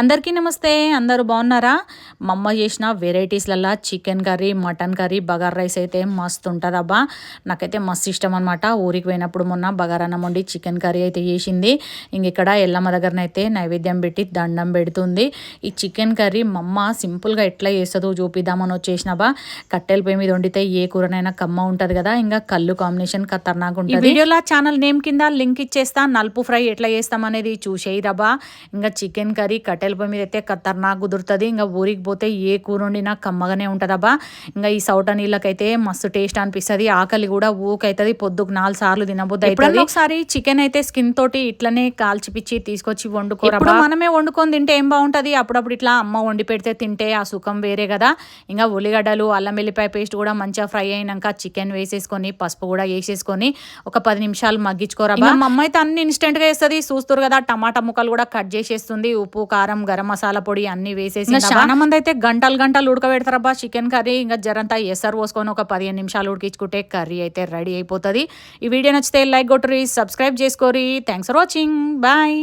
అందరికీ నమస్తే. అందరూ బాగున్నారా? మా అమ్మ చేసిన వెరైటీస్లల్లా chicken curry, mutton curry, bagara rice అయితే మస్తు ఉంటుందబ్బా. నాకైతే మస్తు ఇష్టం అనమాట. ఊరికి పోయినప్పుడు మొన్న బగారన్నం వండి చికెన్ కర్రీ అయితే చేసింది. ఇక్కడ ఎల్లమ్మ దగ్గరనైతే నైవేద్యం పెట్టి దండం పెడుతుంది. ఈ చికెన్ కర్రీ మా అమ్మ సింపుల్గా ఎట్లా చేస్తుందో చూపిద్దామని వచ్చేసినబా. కట్టెల పొయ్యి మీద వండితే ఏ కూరనైనా కమ్మ ఉంటుంది కదా, ఇంకా కళ్ళు కాంబినేషన్ ఖతర్నాక్ ఉంటుంది. ఈ వీడియోలో ఛానల్ నేమ్ కింద లింక్ ఇచ్చేస్తా. నలుపు ఫ్రై ఎట్లా చేస్తామనేది చూసేయిరబ్బా. ఇంకా చికెన్ కర్రీ కట్టెల పొయ్యి మీద అయితే ఖతర్నాక్ కుదురుతుంది. ఇంకా ఊరికి పోతే ఏ కూర వండినా కమ్మగానే ఉంటుందబ్బా. ఇంకా ఈ సౌట నీళ్ళకైతే మస్తు టేస్ట్ అనిపిస్తుంది. ఆకలి కూడా ఊకైతుంది. పొద్దుకు 4 సార్లు తినబోద్దు అవుతుంది. ఒకసారి చికెన్ అయితే స్కిన్ తోటి ఇట్లనే కాల్చిపిచ్చి తీసుకొచ్చి వండుకోరా. మనమే వండుకొని తింటే ఏం బాగుంటుంది. అప్పుడప్పుడు ఇట్లా అమ్మ వండి పెడితే తింటే ఆ సుఖం వేరే కదా. ఇంకా ఉల్లిగడ్డలు, అల్లం వెల్లిపాయ పేస్ట్ కూడా మంచిగా ఫ్రై అయినాక చికెన్ వేసేసుకొని పసుపు కూడా వేసేసుకొని ఒక 10 నిమిషాలు మగ్గించుకోరా. మా అమ్మ అయితే అన్ని ఇన్స్టెంట్గా వేస్తుంది. చూస్తారు కదా, టమాటా ముక్కలు కూడా కట్ చేసేస్తుంది. ఉప్పు, కారం, గరం మసాలా పొడి అన్ని వేసేసి చాలా మంది అయితే గంటలు ఉడకబెడతారబ్బా చికెన్ కర్రీ. ఇంకా జరంతా ఎసరు పోసుకొని ఒక 15 నిమిషాలు ఉడికించుకుంటే కర్రీ అయితే రెడీ అయిపోతుంది. ఈ వీడియో నచ్చితే లైక్ కొట్టుర్రి, సబ్స్క్రైబ్ చేసుకోరి. Thanks for watching. బాయ్.